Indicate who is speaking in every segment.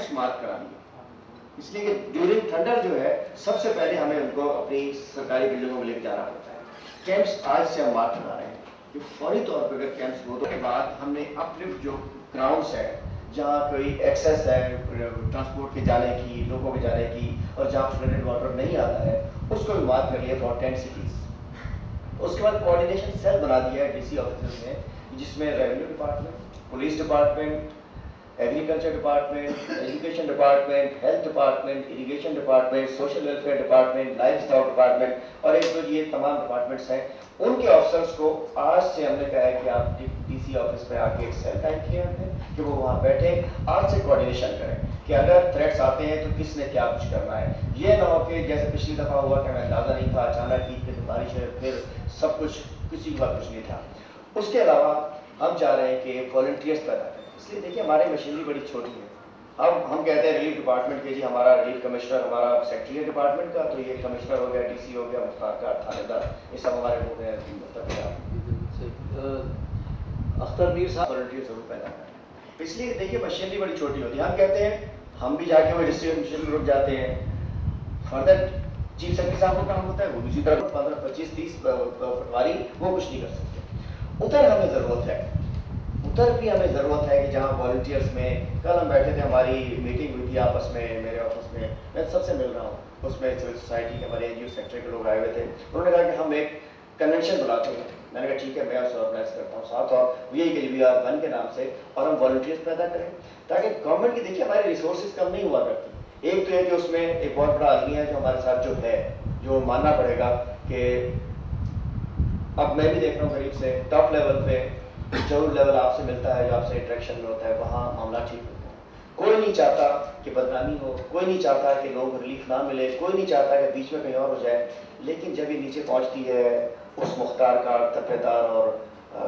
Speaker 1: Camps mark करानी है, इसलिए कि ड्यूरिंग थंडर जो है सबसे पहले हमें उनको अपनी सरकारी बिल्डिंगों में लेकर जाना पड़ता है। कैंप्स आज से हम मार्क करा रहे हैं कि फौरी तौर पर अगर कैंप्स हो के बाद हमने अपलिफ्ट जो ग्राउंड्स है जहाँ कोई एक्सेस है ट्रांसपोर्ट के जाने की, लोगों के जाने की, और जहाँ फ्लडेड वाटर नहीं आता है उसको भी मार्क कर लिया फॉर 10 सिटीज। उसके बाद कोऑर्डिनेशन सेल बना दिया है डीसी ऑफिस में, जिसमें revenue department, police department, agriculture department, education department, health department, irrigation department, social welfare department, life stock department और एक तो ये तमाम डिपार्टमेंट्स हैं। उनके ऑफिसर्स को आज से हमने कहा है कि आप डीसी ऑफिस में आके एक सेल टाइम किया है कि वो वहाँ बैठे, आज से कोऑर्डिनेशन करें कि अगर थ्रेट्स आते हैं तो किसने क्या कुछ करना है। ये ना हो कि जैसे पिछली दफ़ा हुआ कि हमें अंदाज़ा नहीं था, अचानक ईद की बारिश है, फिर सब कुछ किसी के पास कुछ नहीं था। उसके अलावा हम चाह रहे हैं कि वॉलंटियर्स पैदा करें, इसलिए देखिए हमारी मशीनरी बड़ी छोटी है। अब हम कहते हैं रिलीफ डिपार्टमेंट के जी हमारा रिलीफ कमिश्नर, हमारा सेक्रेटरी डिपार्टमेंट का, तो ये कमिश्नर हो गया, डीसी हो गया, मुख्तार का थानेदार, ये सब हमारे हो गए अख्तर मीर साहब वॉलंटियर जरूर पैदा करें। इसलिए देखिए मशीनरी बड़ी छोटी होती है। हम कहते हैं हम भी जाके वो डिस्ट्रीब्यूशन में रुक जाते हैं, फर्दर चीफ सेक्रेटरी साहब का काम होता है, वो दूसरी तरफ 15, 25, 30 पटवारी वो कुछ नहीं कर सकते। उधर हमें ज़रूरत है, उधर भी हमें ज़रूरत है कि जहाँ वॉलंटियर्स में, कल हम बैठे थे, हमारी मीटिंग हुई थी आपस में, मेरे ऑफिस में, मैं सबसे मिल रहा हूँ, उसमें सिविल सोसाइटी के हमारे एनजीओ सेक्टर के लोग आए हुए थे। उन्होंने कहा कि हम एक कन्वेंशन बुलाते हैं। मैंने कहा ठीक है, मैं उससे ऑर्गेनाइज करता हूँ साथ, और यही के लिए वन के नाम से, और हम वॉलंटियर्स पैदा करें ताकि गवर्नमेंट की देखिए हमारे रिसोर्सेज कम नहीं हुआ करती। एक तो है कि उसमें एक बहुत बड़ा आदमी है जो हमारे साथ जो है, जो मानना पड़ेगा कि अब मैं भी देख रहा हूँ करीब से टॉप लेवल पे जो लेवल आपसे मिलता है, जो आपसे इंटरेक्शन में होता है, वहाँ मामला ठीक होता है। कोई नहीं चाहता कि बदनामी हो, कोई नहीं चाहता कि लोगों को रिलीफ ना मिले, कोई नहीं चाहता कि बीच में कहीं और हो जाए, लेकिन जब ये नीचे पहुँचती है उस मुख्तार का, तपेदार और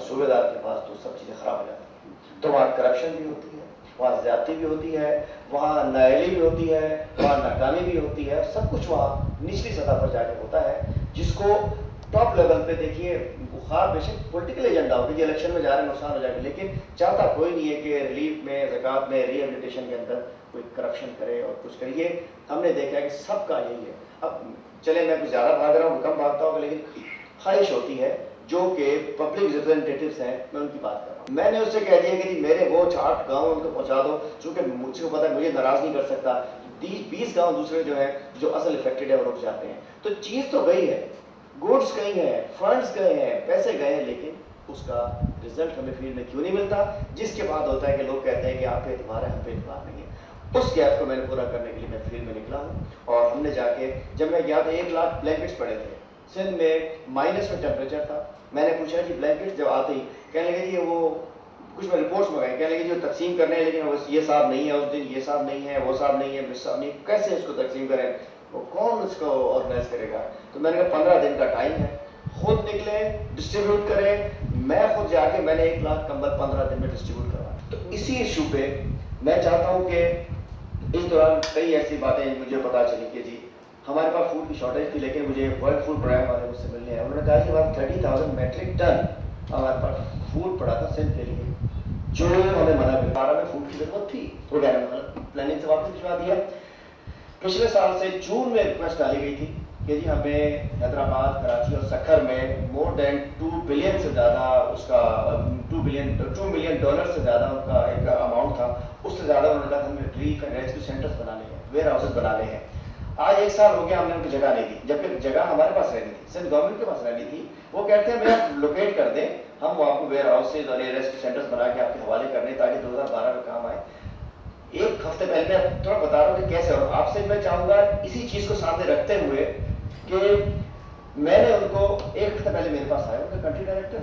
Speaker 1: सूबेदार के पास, तो सब चीज़ें ख़राब हो जाती हैं। तो वहाँ करप्शन भी होती है, वहाँ ज़्यादती भी होती है, वहाँ नाअहली भी होती है, वहाँ नाकामी भी होती है, सब कुछ वहाँ निचली सतह पर जाके होता है, जिसको टॉप लेवल पे देखिए बुखार बेशक पॉलिटिकल एजेंडा हो कि इलेक्शन में जा रहे हैं, नुकसान हो जाएगा, लेकिन चाहता कोई नहीं है कि रिलीफ में, ज़कात में, रिहेबिलिटेशन के अंदर कोई करप्शन करे और कुछ करे। ये हमने देखा है कि सबका यही है। अब चले मैं कुछ ज़्यादा भाग रहा हूँ, कम भागता हूँ, लेकिन ख्वाहिश होती है जो कि पब्लिक रिप्रेजेंटेटिव्स हैं, मैं उनकी बात कर रहा हूँ। मैंने उससे कह दिया कि मेरे वो 8 गाँव उनको पहुँचा दो, चूँकि मुझे पता है मुझे नाराज़ नहीं कर सकता। 20 गाँव दूसरे जो है जो असल इफेक्टेड है वो रुक जाते हैं। तो चीज़ तो गई है, गुड्स गई हैं, फंड्स गए हैं, पैसे गए हैं, लेकिन उसका रिजल्ट हमें फील्ड में क्यों नहीं मिलता? जिसके बाद होता है कि लोग कहते हैं कि आप पे एतबार है, हम पे एतबार नहीं है। उस गैप को मैंने पूरा करने के लिए मैं फील्ड में निकला हूँ, और हमने जाके, जब मैं गया था 1 लाख ब्लैंकेट्स पड़े थे सिंध में, माइनस में टेम्परेचर था। मैंने पूछा जी ब्लैंकेट्स जब आते ही, कहने लगे जी वो कुछ मैं रिपोर्ट्स मंगाई, कहने लगे जो तकसीम करने हैं, लेकिन ये साहब नहीं है, उस दिन ये साहब नहीं है, वो साहब नहीं है, मिस साहब नहीं, कैसे इसको तकसीम करें, वो कौन इसको ऑर्गेनाइज करेगा? तो मैंने कहा 15 दिन का टाइम है, खुद निकले, डिस्ट्रीब्यूट करें। मैं खुद जाके मैंने 1 लाख कंबल 15 दिन में डिस्ट्रीब्यूट करवा। तो इसी इशू पे मैं चाहता हूँ कि इस दौरान कई ऐसी बातें मुझे पता चली कि जी हमारे पास फूड की शॉर्टेज थी, लेकिन मुझे वर्ल्ड फूड प्रोग्राम वाले मुझसे मिलने हैं। उन्होंने कहा कि बात 30,000 मेट्रिक टन हमारे पास फूड पड़ा था सिंध के लिए, जो हमें मना कर 12 में फूड की जरूरत थी, वो प्लानिंग से वापस भिजवा दिया। पिछले साल से जून में रिक्वेस्ट डाली गई थी कि जी हमें हैदराबाद, कराची और सखर में मोर देन 2 बिलियन से ज़्यादा उसका 2 मिलियन डॉलर से ज़्यादा उनका एक अमाउंट था, उससे ज़्यादा उन्होंने कहा हमें रिलीफ एंड रेस्क्यू सेंटर्स बनाने हैं, वेयर हाउसेज बनाने हैं। आज 1 साल हो गया हमने उनकी जगह नहीं दी, जबकि जगह हमारे पास रहनी थी, सिंध गवर्नमेंट के पास रहनी थी। वो कहते हैं मैं आप लोकेट कर दें, हम आपको वेयर हाउसेज और रेस्क्यू सेंटर्स बना के आपके हवाले कर दें ताकि 2012 में काम आए। 1 हफ्ते पहले मैं थोड़ा बता रहा हूँ कि कैसे, और आपसे मैं चाहूँगा इसी चीज़ को सामने रखते हुए कि मैंने उनको 1 हफ्ते पहले मेरे पास आया, उनका कंट्री डायरेक्टर,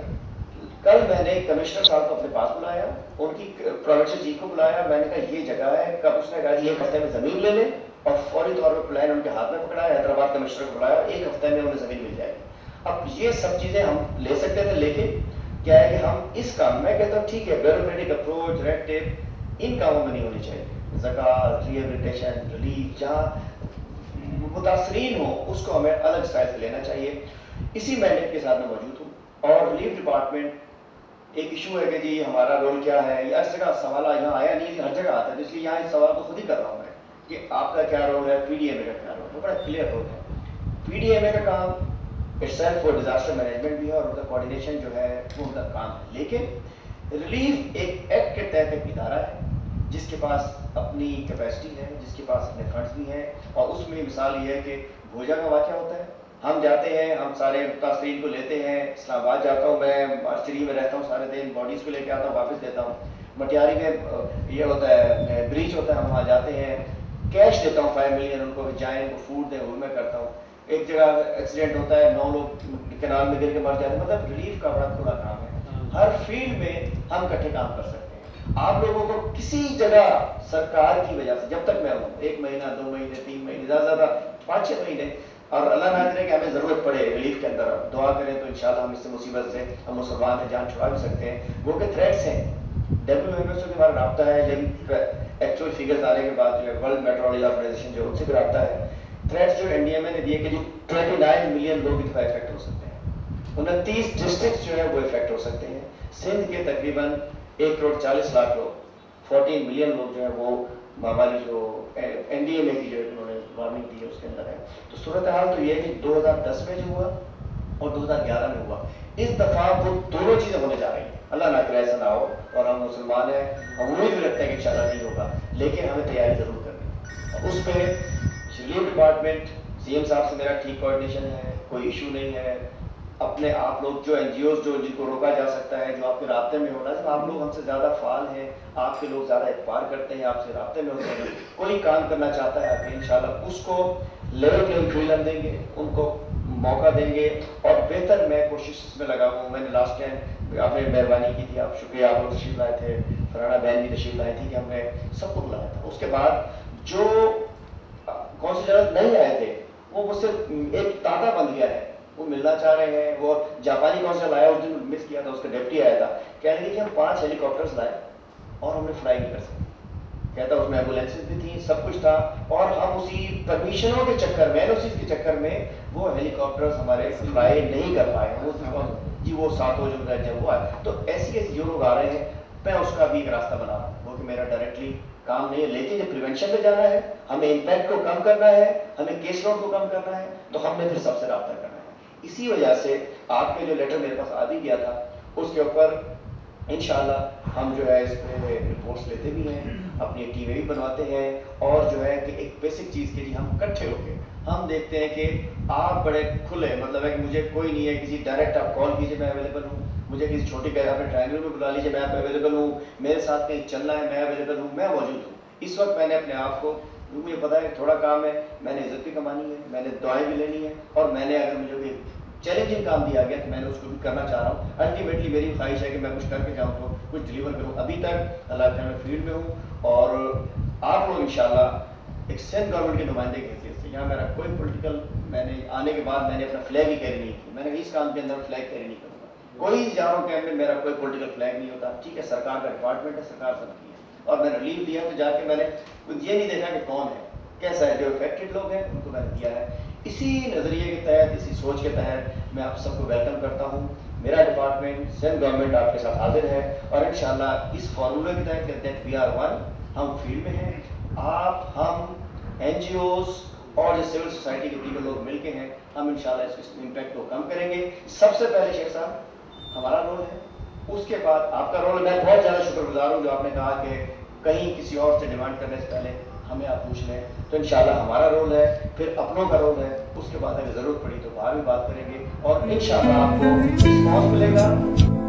Speaker 1: कल मैंने कमिश्नर साहब को अपने पास बुलाया, उनकी प्रोविंशियल चीफ को बुलाया, मैंने कहा ये जगह है, कब उसने कहा 1 हफ्ते में ज़मीन ले लें, और फौरी तौर पर प्लान उनके हाथ में पकड़ाया, हैदराबाद कमिश्नर को बुलाया, 1 हफ्ते में उन्हें ज़मीन मिल जाएगी। अब ये सब चीज़ें हम ले सकते थे, लेकिन क्या है कि हम इस काम, मैं कहता हूँ ठीक है ब्यूरोक्रेटिक अप्रोच, रेड टेप इन कामों में नहीं होनी चाहिए। ज़कात, रिहेबिलिटेशन, रिलीफ, जहाँ मुतासरीन हो उसको हमें अलग स्टाइल से लेना चाहिए। इसी मैंडेट के साथ मैं मौजूद हूँ, और रिलीफ डिपार्टमेंट एक इशू है कि जी हमारा रोल क्या है, या इस जगह सवाल यहाँ आया नहीं, हर जगह आता है, तो इसलिए यहाँ इस सवाल को खुद ही कर रहा हूँ मैं कि आपका क्या रोल है, पीडीएमए का क्या रोल है। बड़ा क्लियर रोल है पीडीएमए का। काम इटसेल्फ फॉर डिजास्टर मैनेजमेंट भी है और उनका कोऑर्डिनेशन जो है वो उनका काम है, लेकिन रिलीफ एक एक्ट के तहत एक इदारा है जिसके पास अपनी कैपेसिटी है, जिसके पास अपने फंड्स भी हैं। और उसमें मिसाल ये है कि भोजा का वाक़या होता है, हम जाते हैं, हम सारे तासरीन को लेते हैं, इस्लामाबाद जाता हूँ, मैं आर्चरी में रहता हूँ सारे दिन, बॉडीज़ को लेके आता हूँ, वापस देता हूँ। मटियारी में ये होता है, ब्रीच होता है, हम वहाँ जाते हैं, कैश देता हूँ 5 मिलियन उनको, जाएँ उनको फूड दें, वो मैं करता हूँ। एक जगह एक्सीडेंट होता है, 9 लोग कैनाल में गिर के मर जाते हैं। मतलब रिलीफ का बड़ा खुला काम है, हर फील्ड में हम इकट्ठे काम कर सकते हैं। आप लोगों को किसी जगह सरकार की वजह से, जब तक मैं हूँ, 1 महीना 2 महीने 3 महीने, ज़्यादा 5-6 महीने, और अल्लाह ना करे कि हमें ज़रूरत पड़े रिलीफ के अंदर, दुआ करें तो इंशाल्लाह हम इससे मुसीबत से, हम मुसलमान हैं, जान छुड़ा भी सकते हैं। वो के थ्रेट्स हैं, WHO से हमारा रब्ता है, जब एक्चुअल फिगर्स आने के बाद जो है वर्ल्ड मेट्रोलॉजी ऑर्गेनाइजेशन जो उनसे भी रब्ता है। थ्रेट्स जो एनडीएमए ने दिए कि जो 29 मिलियन लोग इस पर इफेक्ट हो सकते हैं, 29 डिस्ट्रिक्ट जो है वो इफेक्ट हो सकते हैं। सिंध के तकरीबन 1 करोड़ 40 लाख लोग, 14 मिलियन लोग जो है वो हमारी जो एनडीएमए की जो उन्होंने वार्निंग दी है उसके अंदर है। तो सूरत हाल तो ये है कि 2010 में जो हुआ और 2011 में हुआ, इस दफा वो दोनों चीजें होने जा रही हैं। अल्लाह ना करे ऐसा ना हो, और हम मुसलमान हैं, हम उम्मीद भी रखते हैं कि इंशाल्लाह नहीं होगा, लेकिन हमें तैयारी जरूर करनी है। उस पर रिलीफ डिपार्टमेंट, सीएम साहब से मेरा ठीक कोऑर्डिनेशन है, कोई इशू नहीं है। अपने आप लोग जो एनजीओ जो जिनको रोका जा सकता है, जो आपके रास्ते में होना है, आप लोग हमसे ज़्यादा फाल हैं, आपके लोग ज़्यादा इतबार करते हैं, आपसे रास्ते में होते हैं, कोई काम करना चाहता है आगे इंशाल्लाह उसको लेवल प्लेइंग फील्ड हम देंगे, उनको मौका देंगे, और बेहतर मैं कोशिश इसमें लगा हूँ। मैंने लास्ट टाइम आपने मेहरबानी की थी, आप शुक्रिया, आप लोग तशरीफ लाए थे, फराना बहन भी तशरीफ लाई थी कि हमने सबको बुलाया था। उसके बाद जो कौन सी जगह नहीं आए थे वो मुझसे एक तांता बन गया है, वो मिलना चाह रहे हैं। वो जापानी कौंसिल आया, उस दिन मिस किया था, उसका डिप्टी आया था, कह रहे थे कि हम 5 हेलीकॉप्टर्स लाए और हमने फ्लाई नहीं कर सकते। कहता उसमें एम्बुलेंसेज भी थी, सब कुछ था, और हम उसी परमिशनों के चक्कर में, एनओसीज के चक्कर में वो हेलीकॉप्टर्स हमारे फ्लाई नहीं कर पाए। वो जी वो 7 हो जो जब वो आए, तो ऐसी जो लोग आ रहे हैं, मैं उसका भी एक रास्ता बना रहा हूँ। वो कि मेरा डायरेक्टली काम नहीं है, लेकिन जब प्रिवेंशन पे जाना है, हमें इम्पैक्ट को कम करना है, हमें केस लोड को कम करना है, तो हमने फिर सबसे रब्ता करना है। इसी वजह से आपके जो लेटर मेरे पास आ भी गया था, उसके ऊपर इंशाल्लाह हम जो है इस पर रिपोर्ट्स लेते भी हैं, अपनी टीमें भी बनवाते हैं, और जो है कि एक बेसिक चीज़ के लिए हम इकट्ठे होकर हम देखते हैं कि आप बड़े खुले, मतलब है कि मुझे कोई नहीं है, किसी डायरेक्ट आप कॉल कीजिए मैं अवेलेबल हूँ, मुझे किसी छोटी कह अपने ट्रायंगल में बुला लीजिए मैं अवेलेबल हूँ, मेरे साथ कहीं चलना है मैं अवेलेबल हूँ, मैं मौजूद हूँ। इस वक्त मैंने अपने आप को, मुझे पता है थोड़ा काम है, मैंने इज्जत भी कमानी है, मैंने दुआएं भी लेनी है, और मैंने अगर मुझे कोई चैलेंजिंग काम दिया गया तो मैंने उसको भी करना चाह रहा हूँ। अल्टीमेटली मेरी ख्वाहिश है कि मैं कुछ करके जाऊँ तो कुछ डिलीवर करूँ। अभी तक अल्लाह के मैं फील्ड में हूँ, और आप लोग इंशाल्लाह एक सिंध गवर्नमेंट के नुमाइंदे की हैसियत से, यहाँ मेरा कोई पॉलिटिकल, मैंने आने के बाद मैंने अपना फ्लैग ही कैरी नहीं की, मैंने इस काम के अंदर फ्लैग कैरी नहीं करूँगा, कोई जारों कैंप में मेरा कोई पॉलिटिकल फ्लैग नहीं होता। ठीक है, सरकार का डिपार्टमेंट है, सरकार सबकी है, और मैंने रिलीव दिया तो जाके मैंने ये नहीं देखा कि कौन है कैसा है, जो इफेक्टेड लोग हैं उनको मैंने दिया है। इसी नज़रिए के तहत, इसी सोच के तहत मैं आप सबको वेलकम करता हूँ। मेरा डिपार्टमेंट सिंध गवर्नमेंट आपके साथ हाजिर है, और इंशाल्लाह इस फॉर्मूले के तहत कहते हैं वी आर वन, हम फील्ड में हैं, आप हम एनजीओज और जो सिविल सोसाइटी के दीगर लोग मिलके हैं, हम इंशाल्लाह इसके इम्पैक्ट को कम करेंगे। सबसे पहले शेख साहब हमारा रोल है, उसके बाद आपका रोल है। मैं बहुत ज़्यादा शुक्रगुजार हूँ जो आपने कहा कि कहीं किसी और से डिमांड करने से पहले हमें आप पूछ लें, तो इंशाल्लाह हमारा रोल है, फिर अपनों का रोल है, उसके बाद अगर ज़रूरत पड़ी तो बाहर भी बात करेंगे, और इंशाल्लाह आपको रिस्पॉन्स मिलेगा।